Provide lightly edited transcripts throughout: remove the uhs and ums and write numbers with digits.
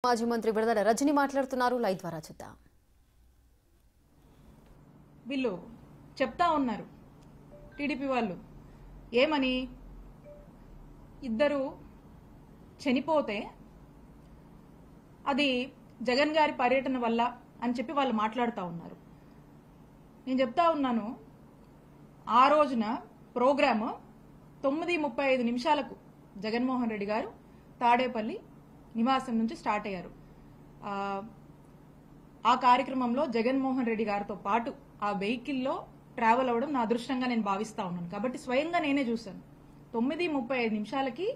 మాజీ మంత్రి విడుదల రజని మాట్లాడుతున్నారు. లైవ్ ద్వారా చూద్దాం. వీళ్ళు చెప్తా ఉన్నారు టీడీపీ వాళ్ళు ఏమని, ఇద్దరు చనిపోతే అది జగన్ గారి పర్యటన వల్ల అని చెప్పి వాళ్ళు మాట్లాడుతూ ఉన్నారు. నేను చెప్తా ఉన్నాను, ఆ రోజున ప్రోగ్రాము 9:35 జగన్మోహన్ రెడ్డి గారు తాడేపల్లి నివాసం నుంచి స్టార్ట్ అయ్యారు. ఆ కార్యక్రమంలో జగన్మోహన్ రెడ్డి గారితో పాటు ఆ వెహికల్లో ట్రావెల్ అవ్వడం నా అదృష్టంగా నేను భావిస్తా ఉన్నాను. కాబట్టి స్వయంగా నేనే చూశాను. 9:35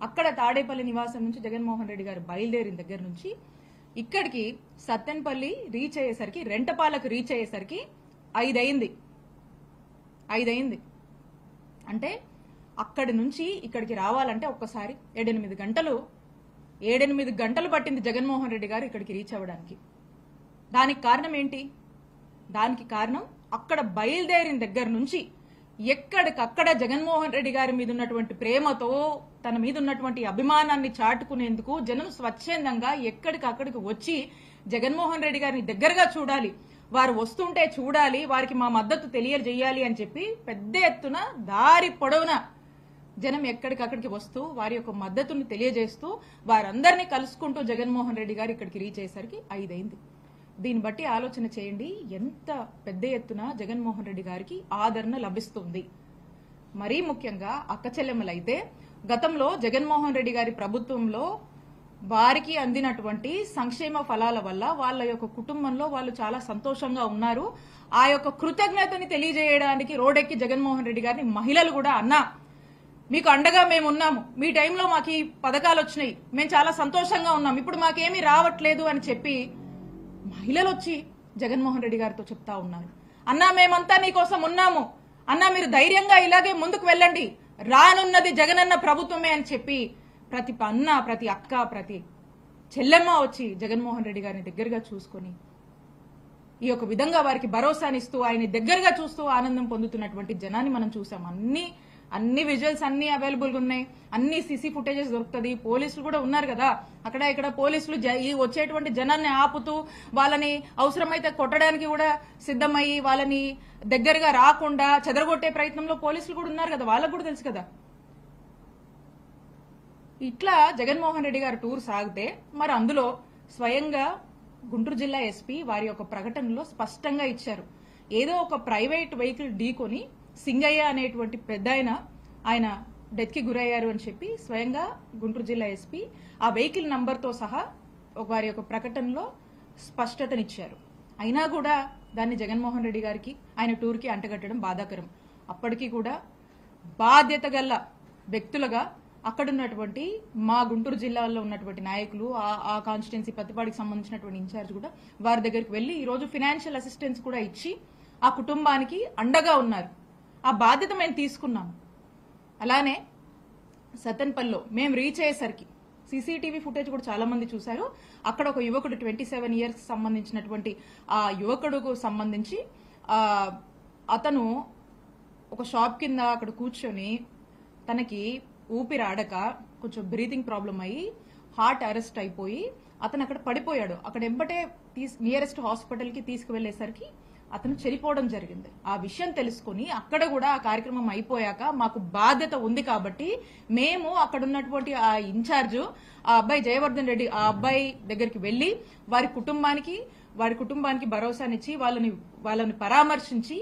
అక్కడ తాడేపల్లి నివాసం నుంచి జగన్మోహన్ రెడ్డి గారు బయలుదేరిన దగ్గర నుంచి ఇక్కడికి సత్తెనపల్లి రీచ్ అయ్యేసరికి, రెంటపాలకు రీచ్ అయ్యేసరికి 5 అయింది. అంటే అక్కడి నుంచి ఇక్కడికి రావాలంటే ఒక్కసారి 7-8 గంటలు పట్టింది జగన్మోహన్ రెడ్డి గారు ఇక్కడికి రీచ్ అవ్వడానికి. దానికి కారణం ఏంటి? దానికి కారణం అక్కడ బయలుదేరిన దగ్గర నుంచి ఎక్కడికక్కడ జగన్మోహన్ రెడ్డి గారి మీద ఉన్నటువంటి ప్రేమతో, తన మీద ఉన్నటువంటి అభిమానాన్ని చాటుకునేందుకు జనం స్వచ్ఛందంగా ఎక్కడికక్కడికి వచ్చి జగన్మోహన్ రెడ్డి గారిని దగ్గరగా చూడాలి, వారు వస్తుంటే చూడాలి, వారికి మా మద్దతు తెలియజేయాలి అని చెప్పి పెద్ద ఎత్తున దారి పొడవున జనం ఎక్కడికక్కడికి వస్తూ వారి యొక్క మద్దతును తెలియజేస్తూ వారందరినీ కలుసుకుంటూ జగన్మోహన్ రెడ్డి గారు ఇక్కడికి రీచ్ అయ్యేసరికి 5 అయింది. దీన్ని బట్టి ఆలోచన చేయండి, ఎంత పెద్ద ఎత్తున జగన్మోహన్ రెడ్డి గారికి ఆదరణ లభిస్తుంది. మరీ ముఖ్యంగా అక్క చెల్లెమ్మలైతే గతంలో జగన్మోహన్ రెడ్డి గారి ప్రభుత్వంలో వారికి అందినటువంటి సంక్షేమ ఫలాల వల్ల వాళ్ళ యొక్క కుటుంబంలో వాళ్ళు చాలా సంతోషంగా ఉన్నారు. ఆ యొక్క కృతజ్ఞతని తెలియజేయడానికి రోడ్డెక్కి జగన్మోహన్ రెడ్డి గారిని మహిళలు కూడా, అన్నా మీకు అండగా మేము ఉన్నాము, మీ టైంలో మాకు ఈ పథకాలు వచ్చినాయి, మేము చాలా సంతోషంగా ఉన్నాం, ఇప్పుడు మాకేమీ రావట్లేదు అని చెప్పి మహిళలు వచ్చి జగన్మోహన్ రెడ్డి గారితో చెప్తా ఉన్నారు. అన్నా మేమంతా నీకోసం ఉన్నాము, అన్నా మీరు ధైర్యంగా ఇలాగే ముందుకు వెళ్ళండి, రానున్నది జగనన్న ప్రభుత్వమే అని చెప్పి ప్రతి అన్న, ప్రతి అక్క, ప్రతి చెల్లెమ్మ వచ్చి జగన్మోహన్ రెడ్డి గారిని దగ్గరగా చూసుకొని ఈ యొక్క విధంగా వారికి భరోసానిస్తూ ఆయన దగ్గరగా చూస్తూ ఆనందం పొందుతున్నటువంటి జనాన్ని మనం చూసాం. అన్ని విజువల్స్ అన్ని అవైలబుల్ గా ఉన్నాయి, అన్ని సీసీ ఫుటేజెస్ దొరుకుతుంది. పోలీసులు కూడా ఉన్నారు కదా, అక్కడ ఇక్కడ పోలీసులు ఈ వచ్చేటువంటి జనాన్ని ఆపుతూ వాళ్ళని అవసరమైతే కొట్టడానికి కూడా సిద్ధమయ్యి వాళ్ళని దగ్గరగా రాకుండా చెదరగొట్టే ప్రయత్నంలో పోలీసులు కూడా ఉన్నారు కదా, వాళ్ళకు కూడా తెలుసు కదా. ఇట్లా జగన్మోహన్ రెడ్డి గారు టూర్ సాగితే మరి అందులో స్వయంగా గుంటూరు జిల్లా ఎస్పీ వారి యొక్క ప్రకటనలో స్పష్టంగా ఇచ్చారు, ఏదో ఒక ప్రైవేట్ వెహికల్ ఢీకొని సింగయ్య అనేటువంటి పెద్ద ఆయన డెత్ కి గురయ్యారు అని చెప్పి స్వయంగా గుంటూరు జిల్లా ఎస్పీ ఆ వెహికల్ నంబర్తో సహా వారి యొక్క ప్రకటనలో స్పష్టతనిచ్చారు. అయినా కూడా దాన్ని జగన్మోహన్ రెడ్డి గారికి ఆయన టూర్కి అంటగట్టడం బాధాకరం. అప్పటికీ కూడా బాధ్యత గల వ్యక్తులుగా అక్కడున్నటువంటి మా గుంటూరు జిల్లాలో ఉన్నటువంటి నాయకులు, ఆ కాన్స్టిట్యున్సీ పత్తిపాడికి సంబంధించినటువంటి ఇన్ఛార్జ్ కూడా వారి దగ్గరికి వెళ్లి ఈరోజు ఫైనాన్షియల్ అసిస్టెన్స్ కూడా ఇచ్చి ఆ కుటుంబానికి అండగా ఉన్నారు. ఆ బాధ్యత మేము తీసుకున్నాం. అలానే సత్తెనపల్లిలో మేము రీచ్ అయ్యేసరికి సీసీటీవీ ఫుటేజ్ కూడా చాలా మంది చూశారు. అక్కడ ఒక యువకుడు 27 ఇయర్స్ సంబంధించినటువంటి ఆ యువకుడుకు సంబంధించి అతను ఒక షాప్ కింద అక్కడ కూర్చొని తనకి ఊపిరాడక కొంచెం బ్రీతింగ్ ప్రాబ్లం అయ్యి హార్ట్ అరెస్ట్ అయిపోయి అతను అక్కడ పడిపోయాడు. అక్కడ ఎంబటే నియరెస్ట్ హాస్పిటల్ కి తీసుకువెళ్లేసరికి అతను చనిపోవడం జరిగింది. ఆ విషయం తెలుసుకుని అక్కడ కూడా ఆ కార్యక్రమం అయిపోయాక మాకు బాధ్యత ఉంది కాబట్టి మేము అక్కడ ఉన్నటువంటి ఆ ఇన్ఛార్జ్ ఆ అబ్బాయి జయవర్ధన్ రెడ్డి ఆ అబ్బాయి దగ్గరికి వెళ్లి వారి కుటుంబానికి భరోసానిచ్చి వాళ్ళని పరామర్శించి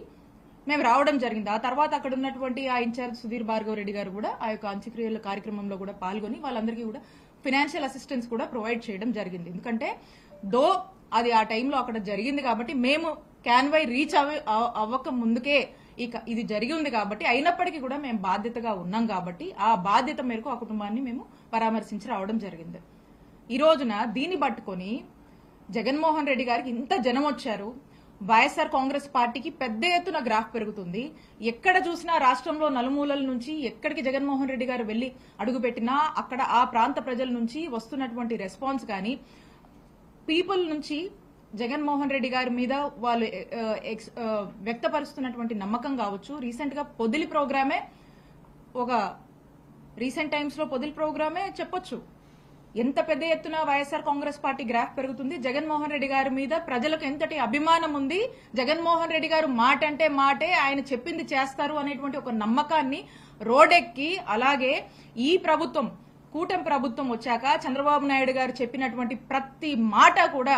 మేము రావడం జరిగింది. ఆ తర్వాత అక్కడ ఉన్నటువంటి ఆ ఇన్ఛార్జ్ సుధీర్ భార్గవ్ రెడ్డి గారు కూడా ఆ యొక్క అంత్యక్రియల కార్యక్రమంలో కూడా పాల్గొని వాళ్ళందరికీ కూడా ఫైనాన్షియల్ అసిస్టెన్స్ కూడా ప్రొవైడ్ చేయడం జరిగింది. ఎందుకంటే అది ఆ టైంలో అక్కడ జరిగింది కాబట్టి మేము క్యాన్వై రీచ్ అవ్వక ముందుకే ఇది జరిగి ఉంది కాబట్టి, అయినప్పటికీ కూడా మేము బాధ్యతగా ఉన్నాం కాబట్టి ఆ బాధ్యత మేరకు ఆ కుటుంబాన్ని మేము పరామర్శించి రావడం జరిగింది. ఈ రోజున దీన్ని పట్టుకొని జగన్మోహన్ రెడ్డి గారికి ఇంత జనం వచ్చారు, వైఎస్ఆర్ కాంగ్రెస్ పార్టీకి పెద్ద ఎత్తున గ్రాఫ్ పెరుగుతుంది. ఎక్కడ చూసినా రాష్ట్రంలో నలుమూలల నుంచి ఎక్కడికి జగన్మోహన్ రెడ్డి గారు వెళ్లి అడుగుపెట్టినా అక్కడ ఆ ప్రాంత ప్రజల నుంచి వస్తున్నటువంటి రెస్పాన్స్ కానీ, పీపుల్ నుంచి జగన్మోహన్ రెడ్డి గారి మీద వాళ్ళు వ్యక్తపరుస్తున్నటువంటి నమ్మకం కావచ్చు. రీసెంట్ గా పొదిలి ప్రోగ్రామే, ఒక రీసెంట్ టైమ్స్ లో పొదిలి ప్రోగ్రామే చెప్పొచ్చు, ఎంత పెద్ద ఎత్తున వైఎస్ఆర్ కాంగ్రెస్ పార్టీ గ్రాఫ్ పెరుగుతుంది. జగన్మోహన్ రెడ్డి గారి మీద ప్రజలకు ఎంతటి అభిమానం ఉంది, జగన్మోహన్ రెడ్డి గారు మాట అంటే మాటే, ఆయన చెప్పింది చేస్తారు అనేటువంటి ఒక నమ్మకాన్ని రోడెక్కి, అలాగే ఈ ప్రభుత్వం కూటమి ప్రభుత్వం వచ్చాక చంద్రబాబు నాయుడు గారు చెప్పినటువంటి ప్రతి మాట కూడా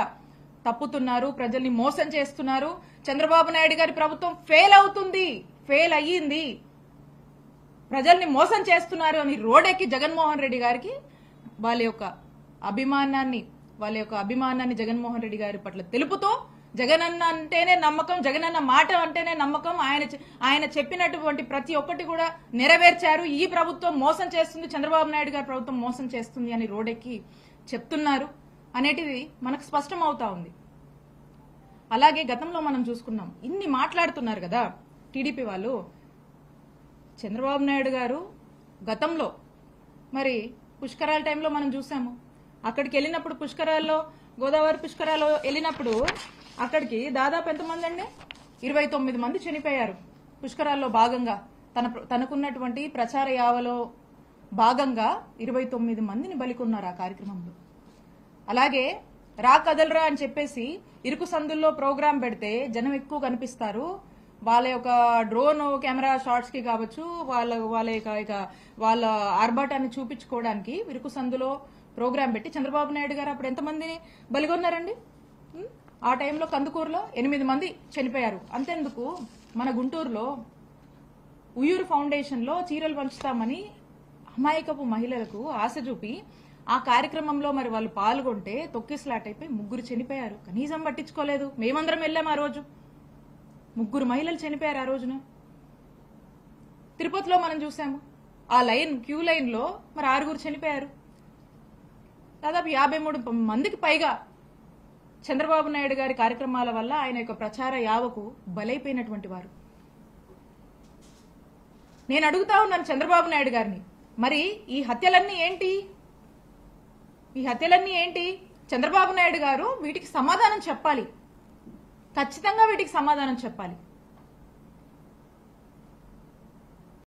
తప్పుతున్నారు, ప్రజల్ని మోసం చేస్తున్నారు. చంద్రబాబు నాయుడు గారి ప్రభుత్వం ఫెయిల్ అవుతుంది, ఫెయిల్ అయ్యింది, ప్రజల్ని మోసం చేస్తున్నారు అని రోడెక్కి జగన్మోహన్ రెడ్డి గారికి వాళ్ళ యొక్క అభిమానాన్ని జగన్మోహన్ రెడ్డి గారి పట్ల తెలుపుతూ, జగనన్న అంటేనే నమ్మకం, జగనన్న మాట అంటేనే నమ్మకం, ఆయన చెప్పినటువంటి ప్రతి ఒక్కటి కూడా నెరవేర్చారు, ఈ ప్రభుత్వం మోసం చేస్తుంది, చంద్రబాబు నాయుడు గారి ప్రభుత్వం మోసం చేస్తుంది అని రోడెక్కి చెప్తున్నారు అనేటిది మనకు స్పష్టం అవుతా ఉంది. అలాగే గతంలో మనం చూసుకున్నాం, ఇన్ని మాట్లాడుతున్నారు కదా టీడీపీ వాళ్ళు. చంద్రబాబు నాయుడు గారు గతంలో మరి పుష్కరాల టైంలో మనం చూసాము, అక్కడికి వెళ్ళినప్పుడు పుష్కరాల్లో, గోదావరి పుష్కరాల్లో వెళ్ళినప్పుడు అక్కడికి దాదాపు ఎంతమంది అండి, 29 మంది చనిపోయారు పుష్కరాల్లో భాగంగా. తనకున్నటువంటి ప్రచార యావలో భాగంగా 29 మందిని బలికొన్నారు ఆ కార్యక్రమంలో. అలాగే రా కదలరా అని చెప్పేసి ఇరుకు సందుల్లో ప్రోగ్రాం పెడితే జనం ఎక్కువ కనిపిస్తారు, వాళ్ళ యొక్క డ్రోన్ కెమెరా షాట్స్ కి కావచ్చు, వాళ్ళ ఆర్భాటాన్ని చూపించుకోవడానికి ఇరుకు సందులో ప్రోగ్రాం పెట్టి చంద్రబాబు నాయుడు గారు అప్పుడు ఎంతమందిని బలిగొన్నారండి? ఆ టైంలో కందుకూరులో 8 మంది చనిపోయారు. అంతెందుకు, మన గుంటూరులో ఉయ్యూరు ఫౌండేషన్ లో చీరలు పంచుతామని అమాయకపు మహిళలకు ఆశ చూపి ఆ కార్యక్రమంలో మరి వాళ్ళు పాల్గొంటే తొక్కిసలాట్ అయిపోయి 3 చనిపోయారు. కనీసం పట్టించుకోలేదు. మేమందరం వెళ్ళాం ఆ రోజు, 3 మహిళలు చనిపోయారు ఆ రోజున. తిరుపతిలో మనం చూసాము, ఆ క్యూ లైన్ లో మరి 6 చనిపోయారు. దాదాపు 53 మందికి పైగా చంద్రబాబు నాయుడు గారి కార్యక్రమాల వల్ల, ఆయన యొక్క ప్రచార యావకు బలైపోయినటువంటి వారు. నేను అడుగుతా ఉన్నాను చంద్రబాబు నాయుడు గారిని, మరి ఈ హత్యలన్నీ ఏంటి? చంద్రబాబు నాయుడు గారు వీటికి సమాధానం చెప్పాలి, ఖచ్చితంగా వీటికి సమాధానం చెప్పాలి.